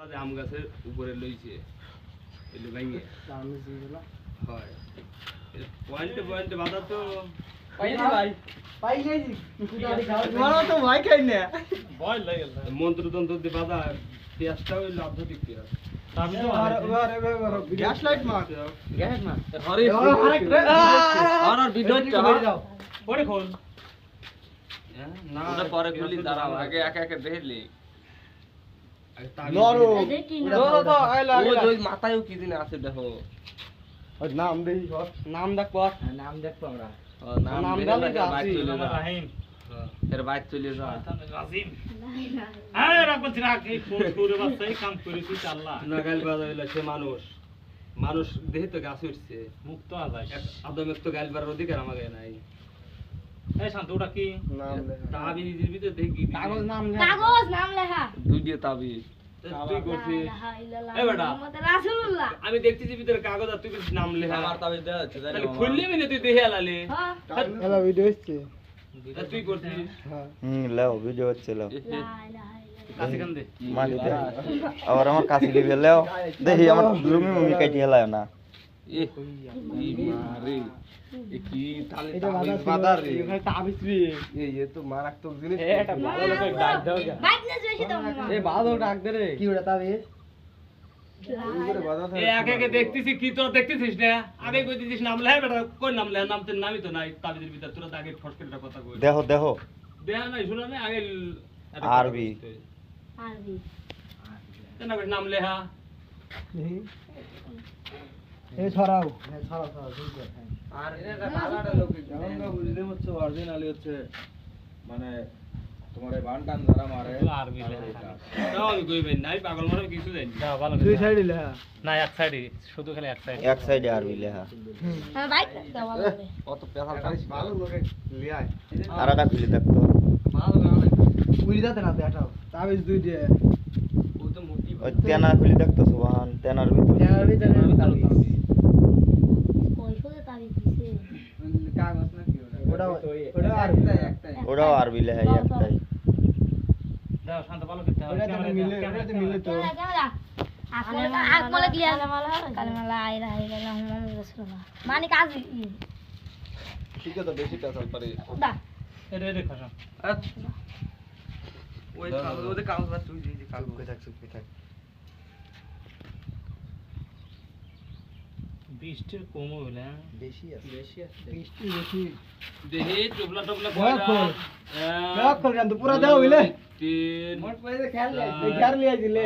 আম গাছের উপরে লইছে এলে ভাঙে হয় পয়েন্টে পয়েন্টে বাধা তো মন্ত্র তন্ত্র দিয়ে বাধা পেঁয়াজটা ওই আধ্যাত্মিক পেঁয়াজ পরে খুলি দাঁড়াও আগে একে একে দেখলি মাথায় কি দিন আছে দেখো নাম দেখি নাম দেখবো আমরা নাম এর বাইক চলে যা নাগাল বাজা হইলো সে মানুষ মানুষ দেহে তো গাছ উঠছে মুক্ত আজাই আদমের তো গাল বাড়ার অধিকার আমাকে নাই এই শান্ত ওটা কি নাম তাবিজের ভিতরে দেখি কাগজ নাম লেখা দুই দিয়ে তাবিজ তুই করছিস এই বেটা রাসূলুল্লাহ আমি দেখতেছি ভিতরে কাগজ আর তুই নাম লেখা আমার তাবিজ দেওয়া হচ্ছে তাহলে খুললি মানে তুই দেখে আলালে হ্যাঁ এলা ভিডিও হচ্ছে তুই করছিস হ্যাঁ লাও ভিডিও হচ্ছে লাও কাছে কান দে মালি দে আবার আমার কাছে দিবে লাও দেখি আমার লুমি মুমি কাটি হেলায় না এ কি মারে এ কি তালে এটা তাবিজ বাদা রে এখানে তাবিজ রে এ তো মারাত্মক জিনিস এটা ভালো লোক ডাক দাও বাইক না বেশি দাও এ ভালো ডাক দে রে কি ওটা তাবিজ এ আগে আগে দেখতেছি কি তোরা দেখতেছিস না আগে কইতেছিস নাম লেখা বেটা কোন নাম লেখা নাম তোর নামই তো নাই তাবিজের ভিতর তোরা তো আগে ফটকেটা কথা কই দেখো দেখো দেয়া নাই শুনা নাই আগে আরবি আরবি কেন নাম লেখা এ ছড়াও ছড়াও ছড়াও আর এটা বাজারে লোক আমরা বুঝতে হচ্ছে অরিজিনালি হচ্ছে মানে তোমার এই বানটান যারা মারে আরবি লেখা তাও আমি কইবেন নাই পাগল মারা কিছু জানি দাও ভালো দুই করে সাইডে লেখা না এক সাইডে শুধু খালি এক সাইডে এক সাইডে আরবি লেখা বাইক দাও ভালো করে কত পেশাল ভালো লোকে লিয়ায় আর একটা খুলে দেখতো ভালো গানে উড়ি যাতে না দেখাও তাবিজ দুই দিয়ে ও তো মোটি ওই তেনা খুলে দেখতো সুবহান তেনার ভিতরে এর ভিতরে তাবিজ কই ফুলে তাবি দিছে কাগজ না কি ওটা ওটা আর একটাই ওটাও আরবি লেখা একটাই দাও শান্ত ভালো করতে হবে ওটা তো মিলে ওটা তো মিলে তো আকমলে ক্লিয়ার কালেমা লা ইলাহা ইল্লাল্লাহ মুহাম্মাদুর রাসূলুল্লাহ মানে কাজ ঠিক আছে বেশি পেশাল পারে দা এটা দেখো সব ওই কাগজ ওদের কাগজ না তুই যে কাগজ চুপ থাক বৃষ্টির কম হইলে বেশি আছে বৃষ্টি বেশি দেহে টুবলা টুবলা দেখ কল জান তো পুরা দাও হইলে তিন মোট পয়সা খেয়াল লিয়ে দিলে